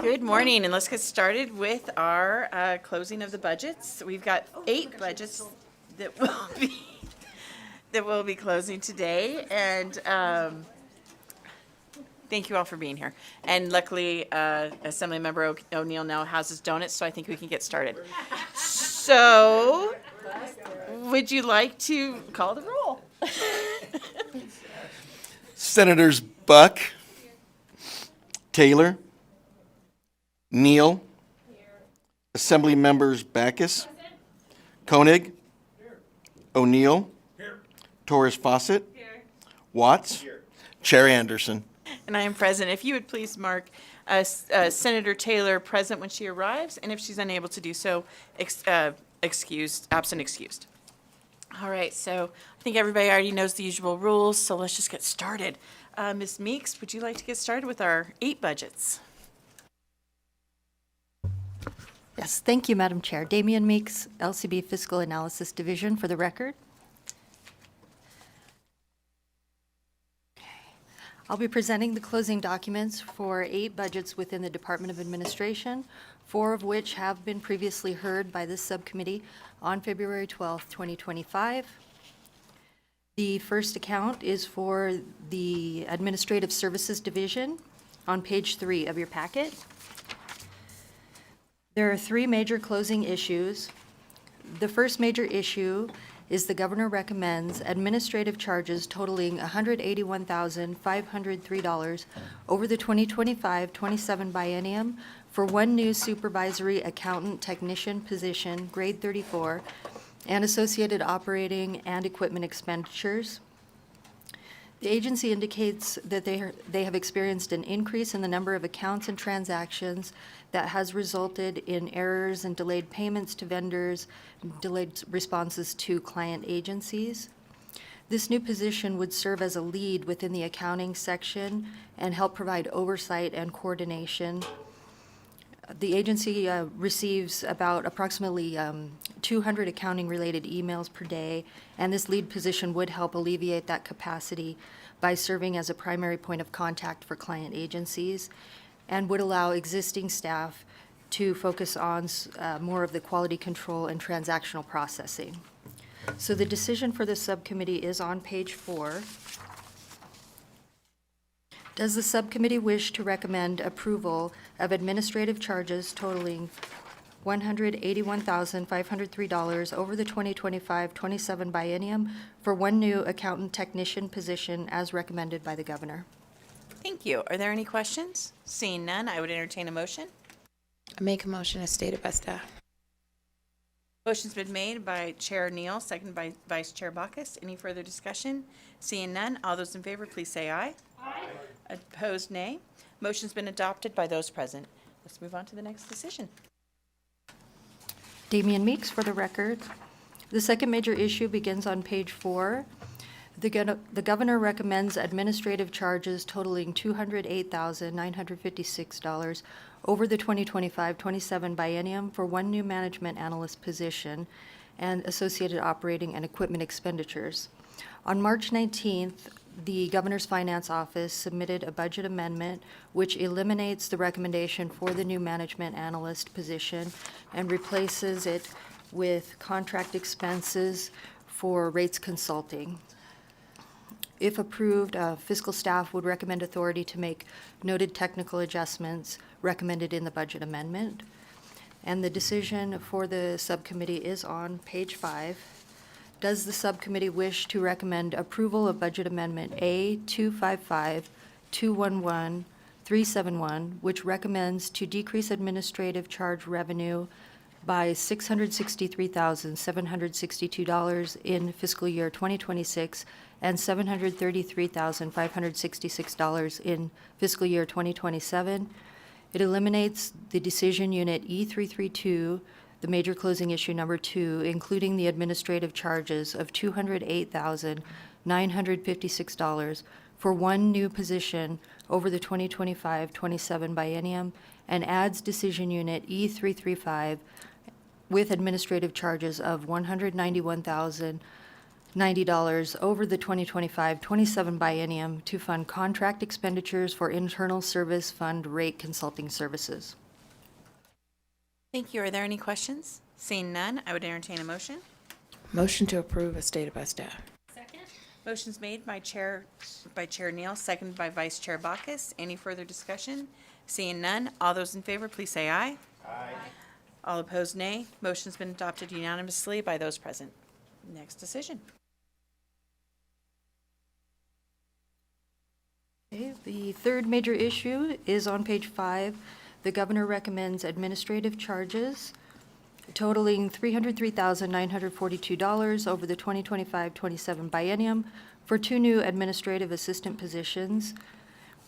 Good morning, and let's get started with our closing of the budgets. We've got 8 budgets that will be closing today, and thank you all for being here. And luckily, Assemblymember O'Neill now has his donuts, so I think we can get started. So, would you like to call the roll? Senators Buck, Taylor, Neal, Assembly Members Backus, Koenig, O'Neill, Torres Fawcett, Watts, Chair Anderson. And I am present. If you would please mark Senator Taylor present when she arrives, and if she's unable to do so, excused, absent excused. All right, so I think everybody already knows the usual rules, so let's just get started. Ms. Meeks, would you like to get started with our 8 budgets? Yes, thank you, Madam Chair. Damian Meeks, LCB Fiscal Analysis Division, for the record. I'll be presenting the closing documents for 8 budgets within the Department of Administration, 4 of which have been previously heard by this subcommittee on February 12th, 2025. The first account is for the Administrative Services Division on page 3 of your packet. There are 3 major closing issues. The first major issue is the governor recommends administrative charges totaling $181,503 over the 2025-27 biennium for 1 new supervisory accountant technician position, grade 34, and associated operating and equipment expenditures. The agency indicates that they have experienced an increase in the number of accounts and transactions that has resulted in errors and delayed payments to vendors, delayed responses to client agencies. This new position would serve as a lead within the accounting section and help provide oversight and coordination. The agency receives about approximately 200 accounting-related emails per day, and this lead position would help alleviate that capacity by serving as a primary point of contact for client agencies and would allow existing staff to focus on more of the quality control and transactional processing. So the decision for the subcommittee is on page 4. Does the subcommittee wish to recommend approval of administrative charges totaling $181,503 over the 2025-27 biennium for 1 new accountant technician position as recommended by the governor? Thank you. Are there any questions? Seeing none, I would entertain a motion. I make a motion as stated by staff. Motion's been made by Chair Neal, seconded by Vice Chair Backus. Any further discussion? Seeing none, all those in favor, please say aye. Aye. Opposed, nay. Motion's been adopted by those present. Let's move on to the next decision. Damian Meeks, for the record. The second major issue begins on page 4. The governor recommends administrative charges totaling $208,956 over the 2025-27 biennium for 1 new management analyst position and associated operating and equipment expenditures. On March 19th, the governor's finance office submitted a budget amendment which eliminates the recommendation for the new management analyst position and replaces it with contract expenses for rates consulting. If approved, fiscal staff would recommend authority to make noted technical adjustments recommended in the budget amendment. And the decision for the subcommittee is on page 5. Does the subcommittee wish to recommend approval of budget amendment A255211-371, which recommends to decrease administrative charge revenue by $663,762 in fiscal year 2026 and $733,566 in fiscal year 2027. It eliminates the decision unit E332, the major closing issue number 2, including the administrative charges of $208,956 for 1 new position over the 2025-27 biennium, and adds decision unit E335 with administrative charges of $191,000 $90 over the 2025-27 biennium to fund contract expenditures for internal service fund rate consulting services. Thank you. Are there any questions? Seeing none, I would entertain a motion. Motion to approve as stated by staff. Motion's made by Chair Neal, seconded by Vice Chair Bacchus. Any further discussion? Seeing none, all those in favor, please say aye. Aye. All opposed, nay. Motion's been adopted unanimously by those present. Next decision. Okay, the third major issue is on page 5. The governor recommends administrative charges totaling $303,942 over the 2025-27 biennium for 2 new administrative assistant positions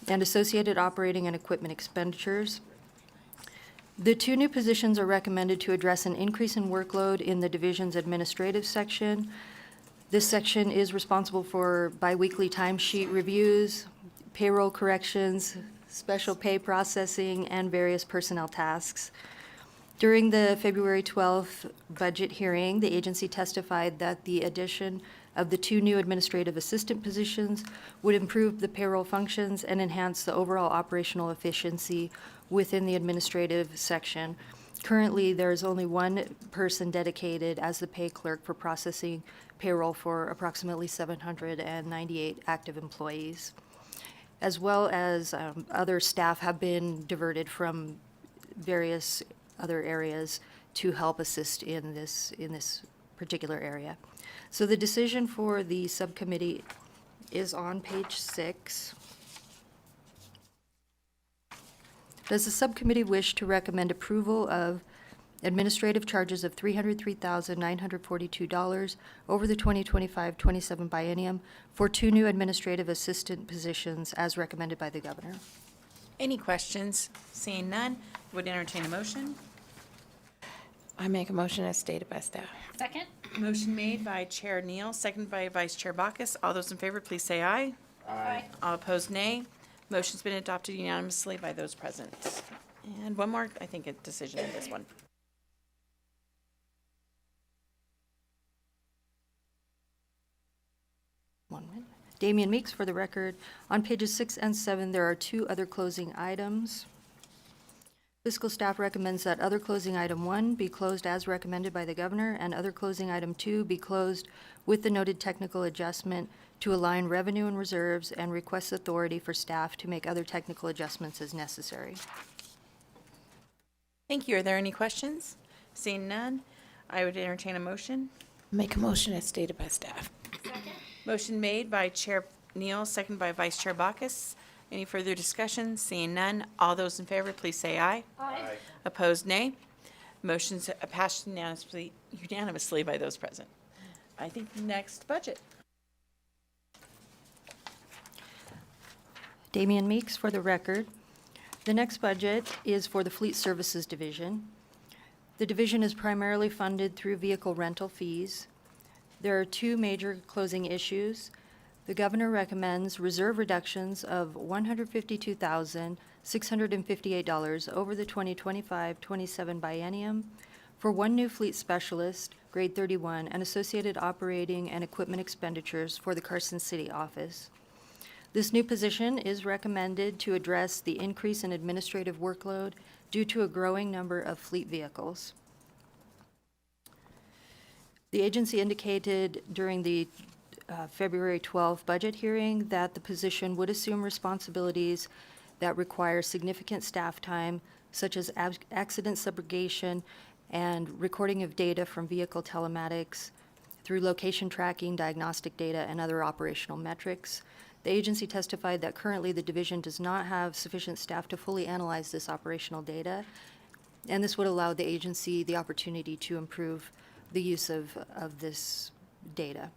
and associated operating and equipment expenditures. The 2 new positions are recommended to address an increase in workload in the division's administrative section. This section is responsible for biweekly timesheet reviews, payroll corrections, special pay processing, and various personnel tasks. During the February 12th budget hearing, the agency testified that the addition of the 2 new administrative assistant positions would improve the payroll functions and enhance the overall operational efficiency within the administrative section. Currently, there is only 1 person dedicated as the pay clerk for processing payroll for approximately 798 active employees, as well as other staff have been diverted from various other areas to help assist in this particular area. So the decision for the subcommittee is on page 6. Does the subcommittee wish to recommend approval of administrative charges of $303,942 over the 2025-27 biennium for 2 new administrative assistant positions as recommended by the governor? Any questions? Seeing none, would entertain a motion. I make a motion as stated by staff. Motion made by Chair Neal, seconded by Vice Chair Bacchus. All those in favor, please say aye. Aye. All opposed, nay. Motion's been adopted unanimously by those present. And one more, I think, a decision in this one. Damian Meeks, for the record. On pages 6 and 7, there are 2 other closing items. Fiscal staff recommends that other closing item 1 be closed as recommended by the governor, and other closing item 2 be closed with the noted technical adjustment to align revenue and reserves, and requests authority for staff to make other technical adjustments as necessary. Thank you. Are there any questions? Seeing none, I would entertain a motion. Make a motion as stated by staff. Motion made by Chair Neal, seconded by Vice Chair Bacchus. Any further discussion? Seeing none, all those in favor, please say aye. Aye. Opposed, nay. Motion's passed unanimously by those present. I think next budget. Damian Meeks, for the record. The next budget is for the Fleet Services Division. The division is primarily funded through vehicle rental fees. There are 2 major closing issues. The governor recommends reserve reductions of $152,658 over the 2025-27 biennium for 1 new fleet specialist, grade 31, and associated operating and equipment expenditures for the Carson City office. This new position is recommended to address the increase in administrative workload due to a growing number of fleet vehicles. The agency indicated during the February 12th budget hearing that the position would assume responsibilities that require significant staff time, such as accident subrogation and recording of data from vehicle telematics through location tracking, diagnostic data, and other operational metrics. The agency testified that currently the division does not have sufficient staff to fully analyze this operational data, and this would allow the agency the opportunity to improve the use of this data.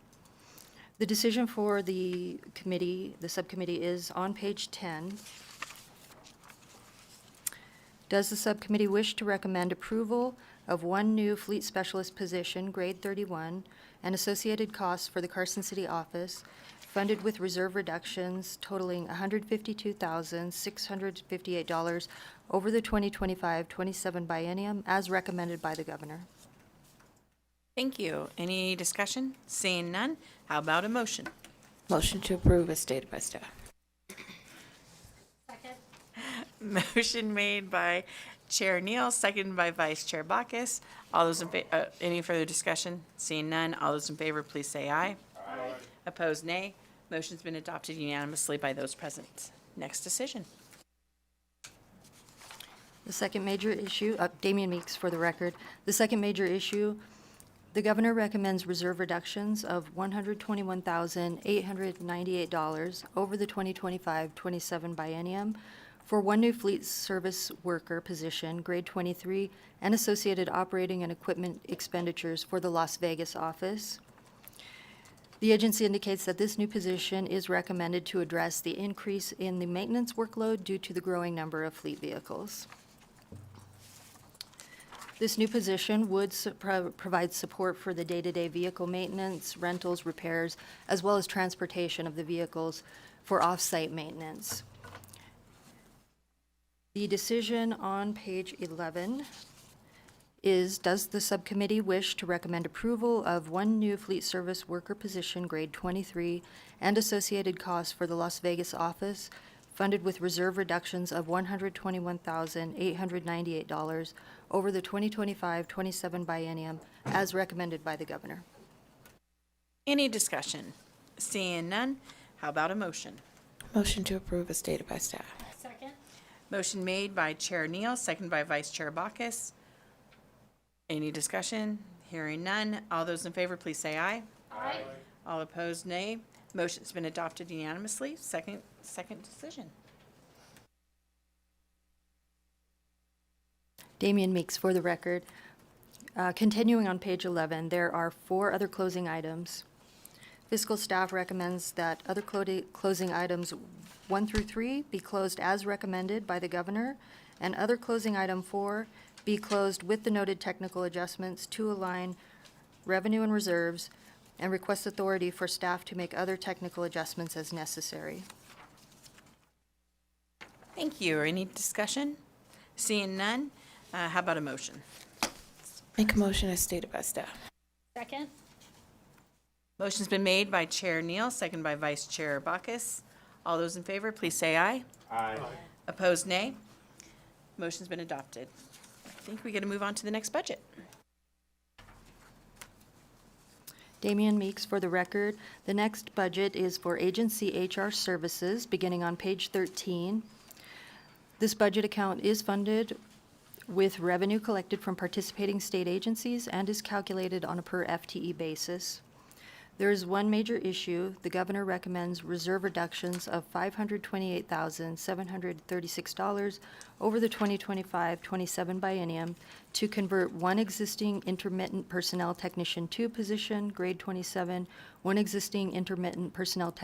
The decision for the committee, the subcommittee, is on page 10. Does the subcommittee wish to recommend approval of 1 new fleet specialist position, grade 31, and associated costs for the Carson City office, funded with reserve reductions totaling $152,658 over the 2025-27 biennium, as recommended by the governor? Thank you. Any discussion? Seeing none, how about a motion? Motion to approve as stated by staff. Motion made by Chair Neal, seconded by Vice Chair Bacchus. All those in any further discussion? Seeing none, all those in favor, please say aye. Aye. Opposed, nay. Motion's been adopted unanimously by those present. Next decision. The second major issue, Damian Meeks for the record. The second major issue, the governor recommends reserve reductions of $121,898 over the 2025-27 biennium for one new fleet service worker position, grade 23, and associated operating and equipment expenditures for the Las Vegas office. The agency indicates that this new position is recommended to address the increase in the maintenance workload due to the growing number of fleet vehicles. This new position would provide support for the day-to-day vehicle maintenance, rentals, repairs, as well as transportation of the vehicles for off-site maintenance. The decision on page 11 is, does the subcommittee wish to recommend approval of one new fleet service worker position, grade 23, and associated costs for the Las Vegas office, funded with reserve reductions of $121,898 over the 2025-27 biennium, as recommended by the governor. Any discussion? Seeing none, how about a motion? Motion to approve as stated by staff. Motion made by Chair Neal, seconded by Vice Chair Bacchus. Any discussion? Hearing none. All those in favor, please say aye. Aye. All opposed, nay. Motion's been adopted unanimously. Second decision. Damian Meeks for the record. Continuing on page 11, there are 4 other closing items. Fiscal staff recommends that other closing items 1 through 3 be closed as recommended by the governor, and other closing item 4 be closed with the noted technical adjustments to align revenue and reserves, and request authority for staff to make other technical adjustments as necessary. Thank you. Any discussion? Seeing none, how about a motion? Make a motion as stated by staff. Motion's been made by Chair Neal, seconded by Vice Chair Bacchus. All those in favor, please say aye. Aye. Opposed, nay. Motion's been adopted. I think we got to move on to the next budget. Damian Meeks for the record. The next budget is for agency HR services, beginning on page 13. This budget account is funded with revenue collected from participating state agencies and is calculated on a per FTE basis. There is one major issue. The governor recommends reserve reductions of $528,736 over the 2025-27 biennium to convert one existing intermittent personnel technician 2 position, grade 27, one existing intermittent personnel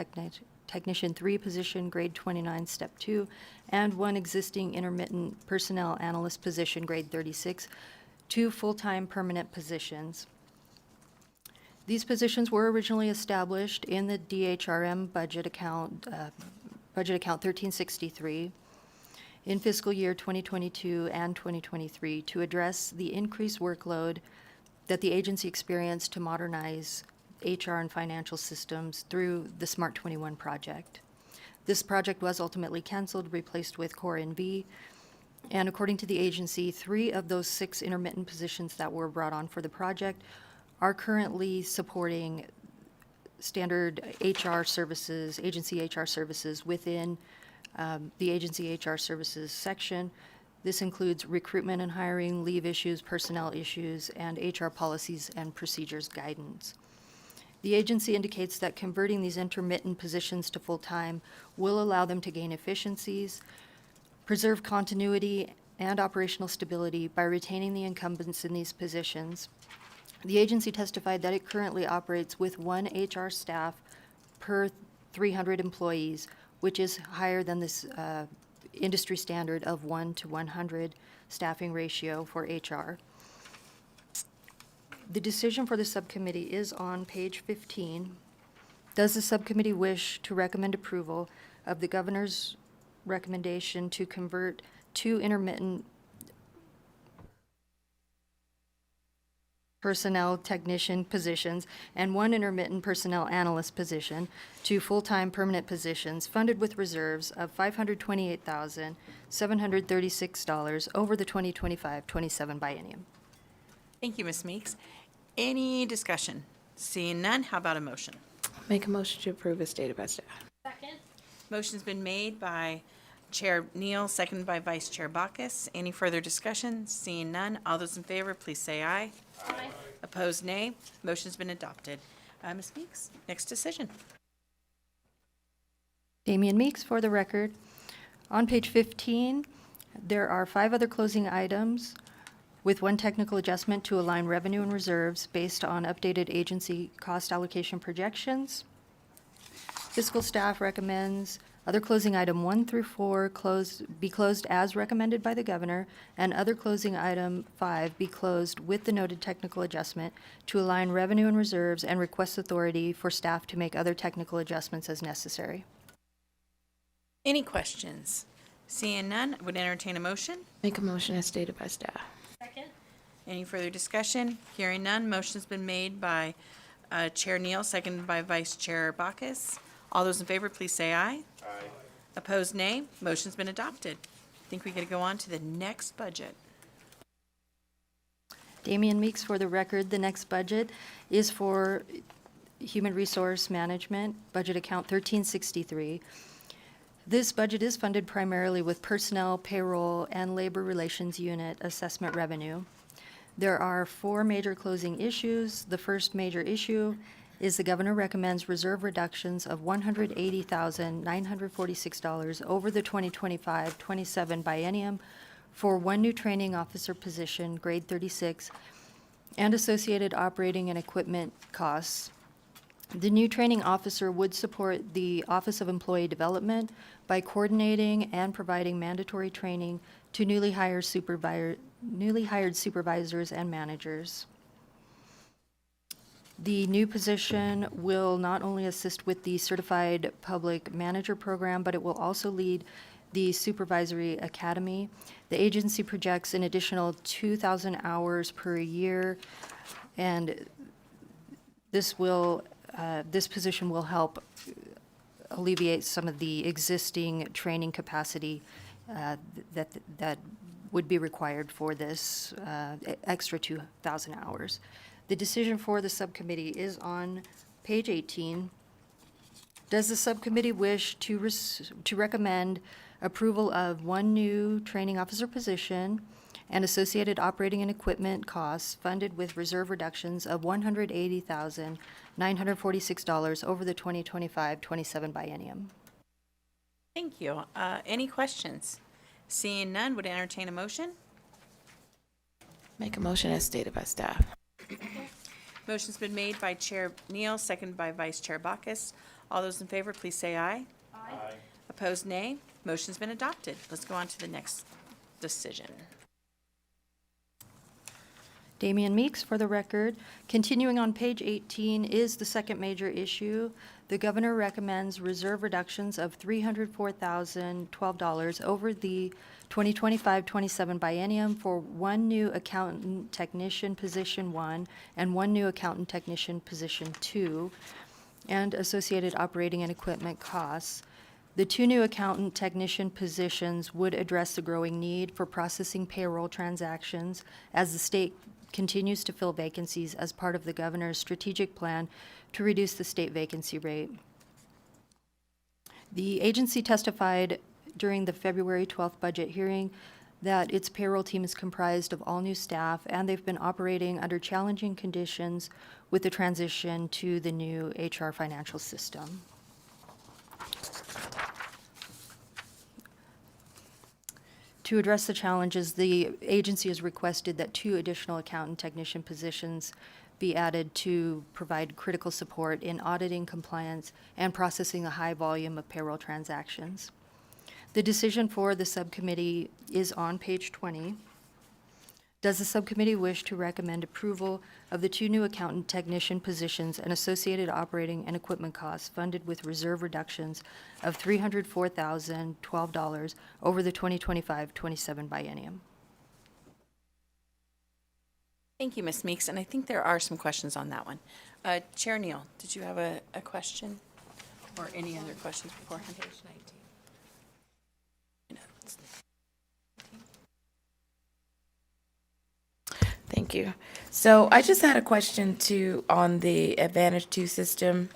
technician 3 position, grade 29, step 2, and one existing intermittent personnel analyst position, grade 36, to full-time permanent positions. These positions were originally established in the DHRM budget account 1363 in fiscal year 2022 and 2023 to address the increased workload that the agency experienced to modernize HR and financial systems through the Smart 21 project. This project was ultimately canceled, replaced with Core NV, and according to the agency, 3 of those 6 intermittent positions that were brought on for the project are currently supporting standard HR services, agency HR services within the agency HR services section. This includes recruitment and hiring, leave issues, personnel issues, and HR policies and procedures guidance. The agency indicates that converting these intermittent positions to full-time will allow them to gain efficiencies, preserve continuity and operational stability by retaining the incumbents in these positions. The agency testified that it currently operates with 1 HR staff per 300 employees, which is higher than this industry standard of 1 to 100 staffing ratio for HR. The decision for the subcommittee is on page 15. Does the subcommittee wish to recommend approval of the governor's recommendation to convert 2 intermittent personnel technician positions and 1 intermittent personnel analyst position to full-time permanent positions funded with reserves of $528,736 over the 2025-27 biennium. Thank you, Ms. Meeks. Any discussion? Seeing none, how about a motion? Make a motion to approve as stated by staff. Motion's been made by Chair Neal, seconded by Vice Chair Bacchus. Any further discussion? Seeing none, all those in favor, please say aye. Aye. Opposed, nay. Motion's been adopted. Ms. Meeks, next decision. Damian Meeks, for the record. On page 15, there are 5 other closing items with 1 technical adjustment to align revenue and reserves based on updated agency cost allocation projections. Fiscal staff recommends other closing item 1 through 4 be closed as recommended by the governor, and other closing item 5 be closed with the noted technical adjustment to align revenue and reserves, and request authority for staff to make other technical adjustments as necessary. Any questions? Seeing none, I would entertain a motion. Make a motion as stated by staff. Any further discussion? Hearing none, motion's been made by Chair Neal, seconded by Vice Chair Bacchus. All those in favor, please say aye. Aye. Opposed, nay. Motion's been adopted. I think we got to go on to the next budget. Damian Meeks, for the record. The next budget is for Human Resource Management, budget account 1363. This budget is funded primarily with personnel, payroll, and labor relations unit assessment revenue. There are 4 major closing issues. The first major issue is the governor recommends reserve reductions of $180,946 over the 2025-27 biennium for 1 new training officer position, grade 36, and associated operating and equipment costs. The new training officer would support the Office of Employee Development by coordinating and providing mandatory training to newly hired supervisors and managers. The new position will not only assist with the Certified Public Manager program, but it will also lead the Supervisory Academy. The agency projects an additional 2,000 hours per year, and this position will help alleviate some of the existing training capacity that would be required for this extra 2,000 hours. The decision for the subcommittee is on page 18. Does the subcommittee wish to recommend approval of 1 new training officer position and associated operating and equipment costs funded with reserve reductions of $180,946 over the 2025-27 biennium? Thank you. Any questions? Seeing none, would entertain a motion. Make a motion as stated by staff. Motion's been made by Chair Neal, seconded by Vice Chair Bacchus. All those in favor, please say aye. Aye. Opposed, nay. Motion's been adopted. Let's go on to the next decision. Damian Meeks, for the record. Continuing on page 18 is the second major issue. The governor recommends reserve reductions of $304,012 over the 2025-27 biennium for 1 new accountant technician position 1 and 1 new accountant technician position 2, and associated operating and equipment costs. The 2 new accountant technician positions would address the growing need for processing payroll transactions as the state continues to fill vacancies as part of the governor's strategic plan to reduce the state vacancy rate. The agency testified during the February 12th budget hearing that its payroll team is comprised of all new staff, and they've been operating under challenging conditions with the transition to the new HR financial system. To address the challenges, the agency has requested that 2 additional accountant technician positions be added to provide critical support in auditing, compliance, and processing a high volume of payroll transactions. The decision for the subcommittee is on page 20. Does the subcommittee wish to recommend approval of the 2 new accountant technician positions and associated operating and equipment costs funded with reserve reductions of $304,012 over the 2025-27 biennium? Thank you, Ms. Meeks, and I think there are some questions on that one. Chair Neal, did you have a question or any other questions beforehand? Page 19. Thank you. So I just had a question too on the Advantage 2 system.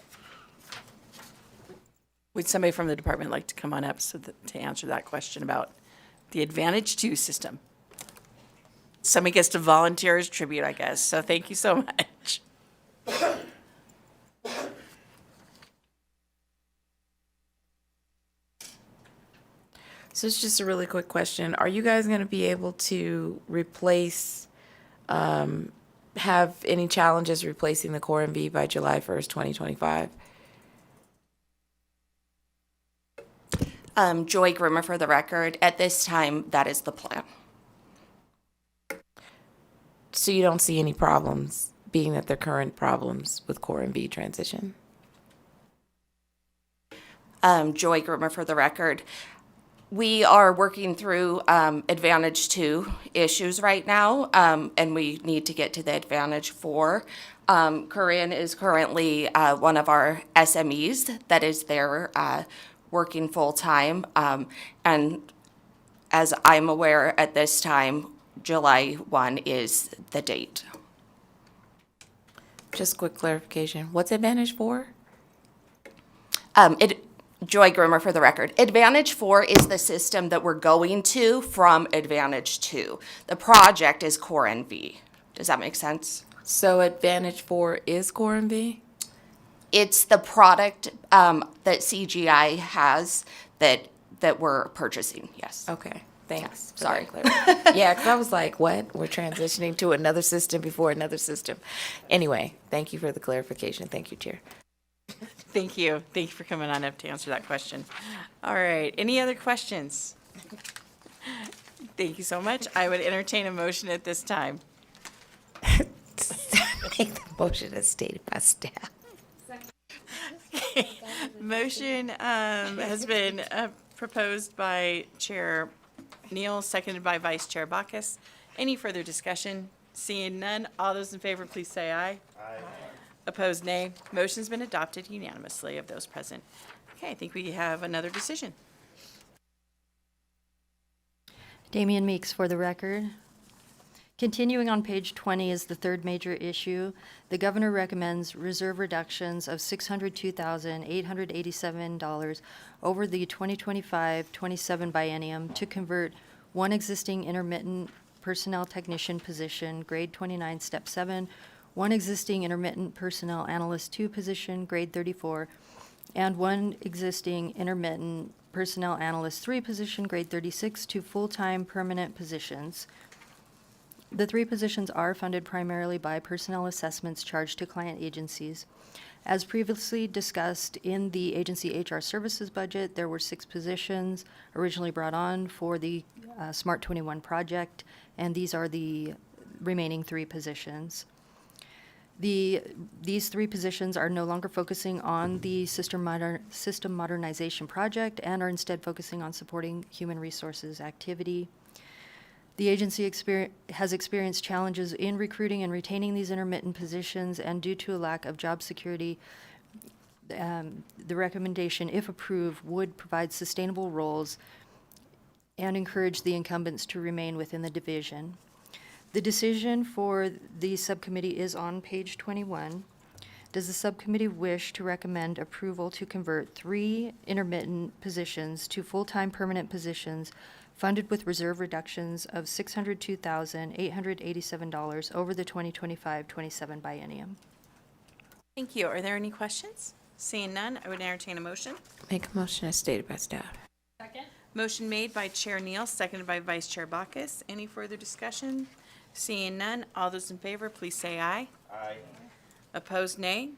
Would somebody from the department like to come on up to answer that question about the Advantage 2 system? Somebody gets to volunteer as tribute, I guess, so thank you so much. So it's just a really quick question. Are you guys going to be able to replace, have any challenges replacing the Core MV by July 1st, 2025? Joy Grimmer for the record. At this time, that is the plan. So you don't see any problems, being that there are current problems with Core MV transition? Joy Grimmer for the record. We are working through Advantage 2 issues right now, and we need to get to the Advantage 4. Corinne is currently one of our SMEs that is there working full-time. And as I'm aware at this time, July 1 is the date. Just quick clarification. What's Advantage 4? Joy Grimmer for the record. Advantage 4 is the system that we're going to from Advantage 2. The project is Core NV. Does that make sense? So Advantage 4 is Core MV? It's the product that CGI has that we're purchasing, yes. Okay, thanks. for Sorry. that clarif- Yeah, because I was like, what? We're transitioning to another system before another system. Anyway, thank you for the clarification. Thank you, Chair. Thank you. Thank you for coming on up to answer that question. All right, any other questions? Thank you so much. I would entertain a motion at this time. Make the motion as stated by staff. Motion has been proposed by Chair Neal, seconded by Vice Chair Bacchus. Any further discussion? Seeing none, all those in favor, please say aye. Aye. Opposed, nay. Motion's been adopted unanimously of those present. Okay, I think we have another decision. Damian Meeks for the record. Continuing on page 20 is the third major issue. The governor recommends reserve reductions of $602,887 over the 2025-27 biennium to convert one existing intermittent personnel technician position, grade 29, step 7, one existing intermittent personnel analyst 2 position, grade 34, and one existing intermittent personnel analyst 3 position, grade 36, to full-time permanent positions. The 3 positions are funded primarily by personnel assessments charged to client agencies. As previously discussed in the agency HR services budget, there were 6 positions originally brought on for the Smart 21 project, and these are the remaining 3 positions. These 3 positions are no longer focusing on the system modernization project and are instead focusing on supporting human resources activity. The agency has experienced challenges in recruiting and retaining these intermittent positions, and due to a lack of job security, the recommendation, if approved, would provide sustainable roles and encourage the incumbents to remain within the division. The decision for the subcommittee is on page 21. Does the subcommittee wish to recommend approval to convert 3 intermittent positions to full-time permanent positions funded with reserve reductions of $602,887 over the 2025-27 biennium? Thank you. Are there any questions? Seeing none, I would entertain a motion. Make a motion as stated by staff. Motion made by Chair Neal, seconded by Vice Chair Bacchus. Any further discussion? Seeing none, all those in favor, please say aye. Aye. Opposed, nay.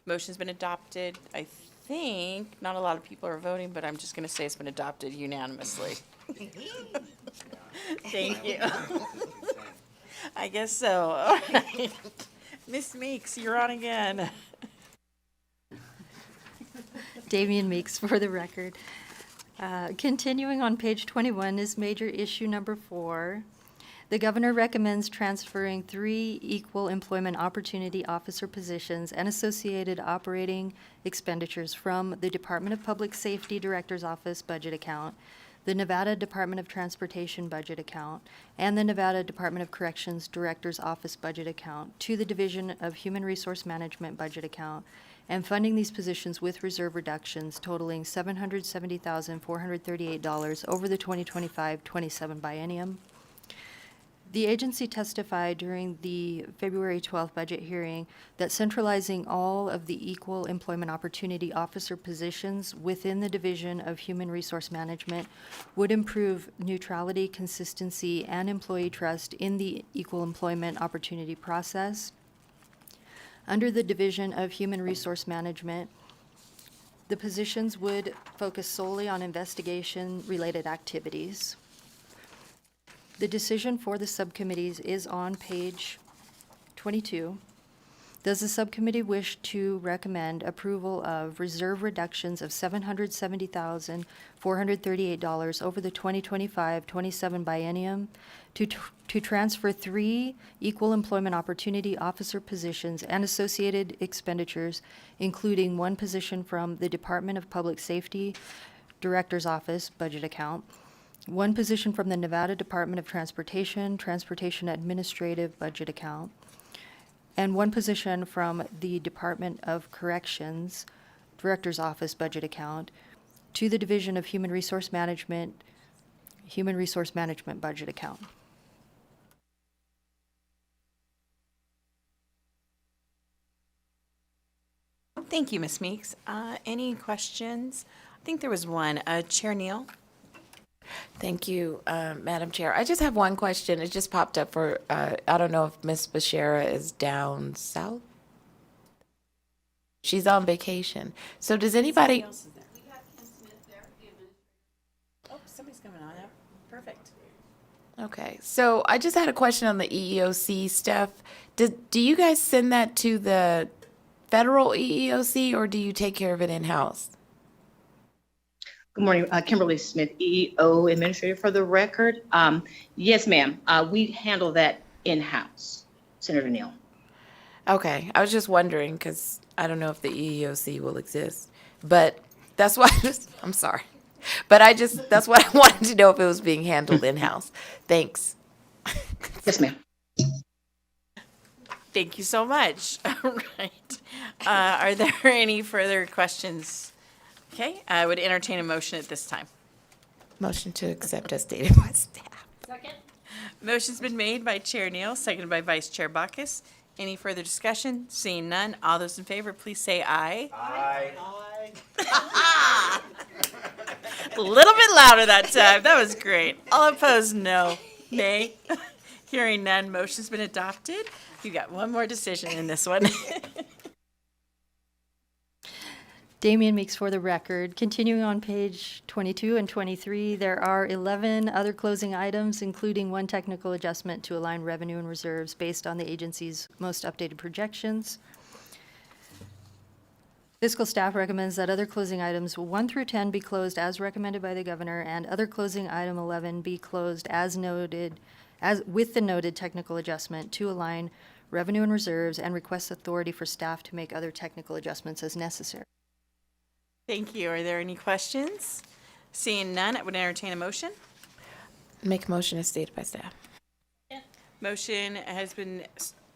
Motion's been adopted. I think not a lot of people are voting, but I'm just going to say it's been adopted unanimously. Thank you. I guess so. All right. Ms. Meeks, you're on again. Damian Meeks for the record. Continuing on page 21 is major issue number 4. The governor recommends transferring 3 equal employment opportunity officer positions and associated operating expenditures from the Department of Public Safety Director's Office budget account, the Nevada Department of Transportation budget account, and the Nevada Department of Corrections Director's Office budget account to the Division of Human Resource Management budget account, and funding these positions with reserve reductions totaling $770,438 over the 2025-27 biennium. The agency testified during the February 12th budget hearing that centralizing all of the equal employment opportunity officer positions within the Division of Human Resource Management would improve neutrality, consistency, and employee trust in the equal employment opportunity process. Under the Division of Human Resource Management, the positions would focus solely on investigation-related activities. The decision for the subcommittees is on page 22. Does the subcommittee wish to recommend approval of reserve reductions of $770,438 over the 2025-27 biennium to transfer 3 equal employment opportunity officer positions and associated expenditures, including 1 position from the Department of Public Safety Director's Office budget account, 1 position from the Nevada Department of Transportation, Transportation Administrative budget account, and 1 position from the Department of Corrections Director's Office budget account to the Division of Human Resource Management budget account. Thank you, Ms. Meeks. Any questions? I think there was one. Chair Neal? Thank you, Madam Chair. I just have one question. It just popped up for, I don't know if Ms. Bashara is down south? She's on vacation. So does anybody, Oh, somebody's coming on. Perfect. okay, so I just had a question on the EEOC stuff. Do you guys send that to the federal EEOC or do you take care of it in-house? Good morning, Kimberly Smith, EEO Administrator for the record. Yes, ma'am, we handle that in-house, Senator Neal. Okay, I was just wondering because I don't know if the EEOC will exist, but that's why I'm sorry. But that's what I wanted to know if it was being handled in-house. Thanks. Yes, ma'am. Thank you so much. All right. Are there any further questions? Okay, I would entertain a motion at this time. Motion to accept as stated by staff. Motion's been made by Chair Neal, seconded by Vice Chair Bacchus. Any further discussion? Seeing none, all those in favor, please say aye. Aye. A little bit louder that time. That was great. All opposed, no. Nay. Hearing none, motion's been adopted. You got one more decision in this one. Damian Meeks for the record. Continuing on page 22 and 23, there are 11 other closing items, including 1 technical adjustment to align revenue and reserves based on the agency's most updated projections. Fiscal staff recommends that other closing items 1 through 10 be closed as recommended by the governor, and other closing item 11 be closed as noted, with the noted technical adjustment to align revenue and reserves, and requests authority for staff to make other technical adjustments as necessary. Thank you. Are there any questions? Seeing none, I would entertain a motion. Make a motion as stated by staff. Motion has been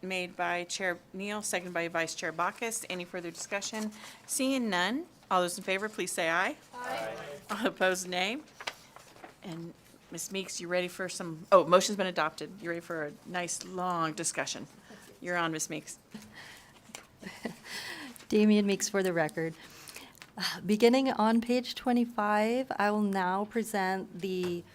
made by Chair Neal, seconded by Vice Chair Bacchus. Any further discussion? Seeing none, all those in favor, please say aye. Aye. All opposed, nay. And Ms. Meeks, you ready for some, motion's been adopted. You ready for a nice, long discussion? You're on, Ms. Meeks. Damian Meeks for the record. Beginning on page 25, I will now present the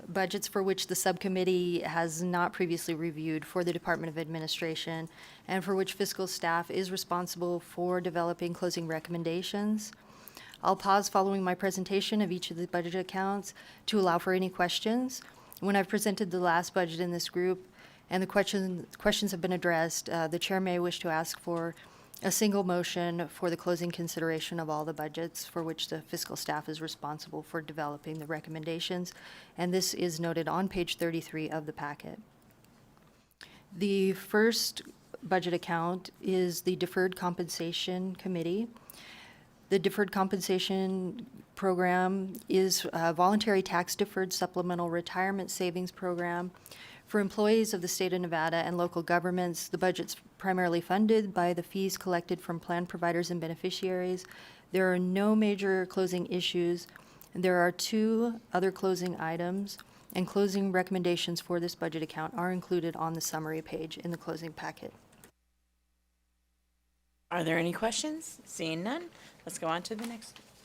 budgets for which the subcommittee has not previously reviewed for the Department of Administration, and for which fiscal staff is responsible for developing closing recommendations. I'll pause following my presentation of each of the budget accounts to allow for any questions. When I've presented the last budget in this group and the questions have been addressed, the chair may wish to ask for a single motion for the closing consideration of all the budgets for which the fiscal staff is responsible for developing the recommendations, and this is noted on page 33 of the packet. The first budget account is the Deferred Compensation Committee. The Deferred Compensation Program is a voluntary tax-deferred supplemental retirement savings program for employees of the state of Nevada and local governments. The budget's primarily funded by the fees collected from plan providers and beneficiaries. There are no major closing issues. There are 2 other closing items, and closing recommendations for this budget account are included on the summary page in the closing packet. Are there any questions? Seeing none, let's go on to the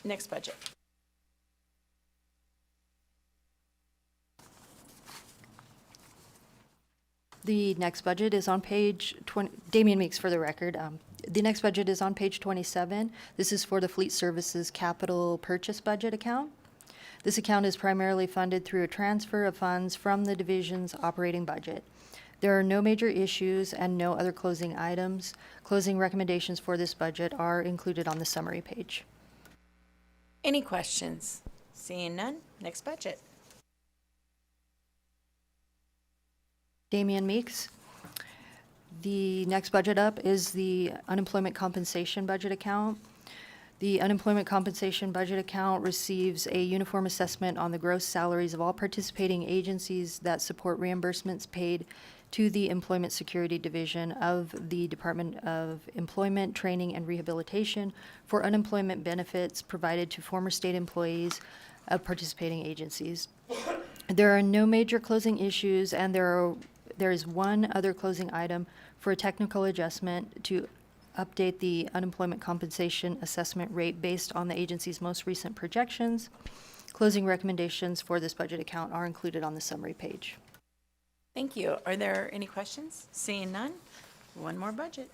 next budget. The next budget is on page 20, Damian Meeks for the record. The next budget is on page 27. This is for the Fleet Services Capital Purchase Budget account. This account is primarily funded through a transfer of funds from the division's operating budget. There are no major issues and no other closing items. Closing recommendations for this budget are included on the summary page. Any questions? Seeing none, next budget. Damian Meeks. The next budget up is the Unemployment Compensation Budget account. The Unemployment Compensation Budget account receives a uniform assessment on the gross salaries of all participating agencies that support reimbursements paid to the Employment Security Division of the Department of Employment, Training, and Rehabilitation for unemployment benefits provided to former state employees of participating agencies. There are no major closing issues, and there is one other closing item for a technical adjustment to update the unemployment compensation assessment rate based on the agency's most recent projections. Closing recommendations for this budget account are included on the summary page. Thank you. Are there any questions? Seeing none, one more budget.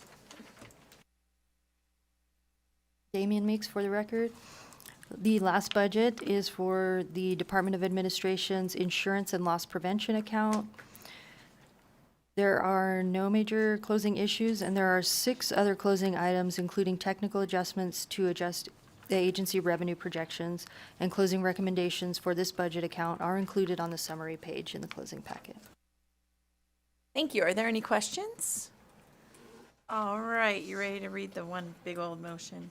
Damian Meeks for the record. The last budget is for the Department of Administration's Insurance and Loss Prevention account. There are no major closing issues, and there are 6 other closing items, including technical adjustments to adjust the agency revenue projections, and closing recommendations for this budget account are included on the summary page in the closing packet. Thank you. Are there any questions? All right, you ready to read the one big old motion?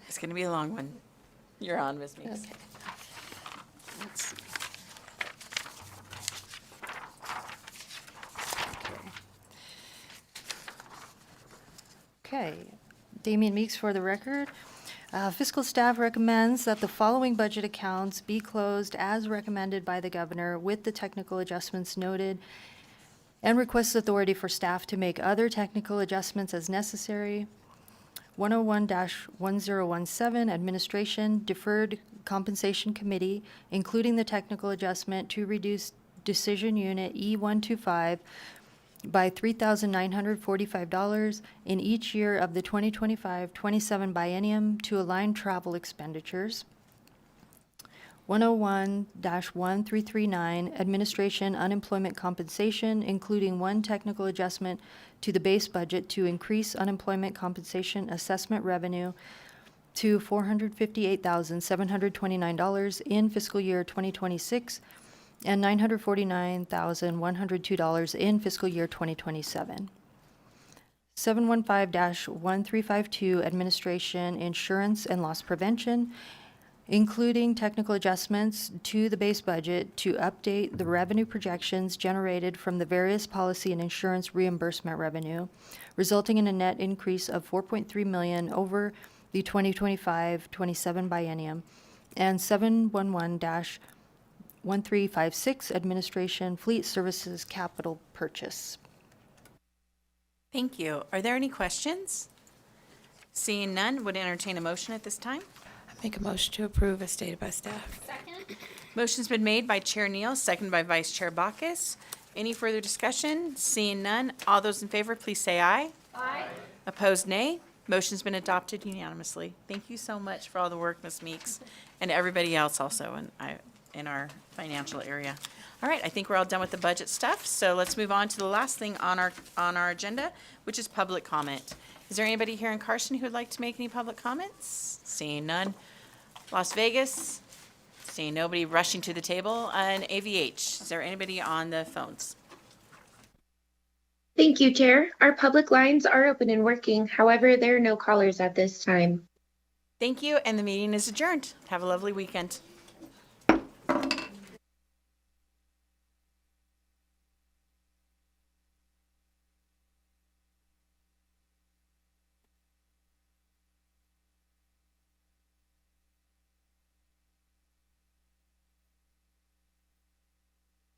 It's going to be a long one. You're on, Ms. Meeks. Okay. Let's see. Okay. Damian Meeks for the record. Fiscal staff recommends that the following budget accounts be closed as recommended by the governor with the technical adjustments noted, and requests authority for staff to make other technical adjustments as necessary. 101-1017, Administration Deferred Compensation Committee, including the technical adjustment to reduce Decision Unit E125 by $3,945 in each year of the 2025-27 biennium to align travel expenditures. 101-1339, Administration Unemployment Compensation, including one technical adjustment to the base budget to increase unemployment compensation assessment revenue to $458,729 in fiscal year 2026 and $949,102 in fiscal year 2027. 715-1352, Administration Insurance and Loss Prevention, including technical adjustments to the base budget to update the revenue projections generated from the various policy and insurance reimbursement revenue, resulting in a net increase of $4.3 million over the 2025-27 biennium. And 711-1356, Administration Fleet Services Capital Purchase. Thank you. Are there any questions? Seeing none, would entertain a motion at this time. Make a motion to approve as stated by staff. Motion's been made by Chair Neal, seconded by Vice Chair Bacchus. Any further discussion? Seeing none, all those in favor, please say aye. Aye. Opposed, nay. Motion's been adopted unanimously. Thank you so much for all the work, Ms. Meeks, and everybody else also in our financial area. All right, I think we're all done with the budget stuff, so let's move on to the last thing on our agenda, which is public comment. Is there anybody here in Carson who would like to make any public comments? Seeing none. Las Vegas? Seeing nobody rushing to the table. And AVH, is there anybody on the phones? Thank you, Chair. Our public lines are open and working. However, there are no callers at this time. Thank you, and the meeting is adjourned. Have a lovely weekend.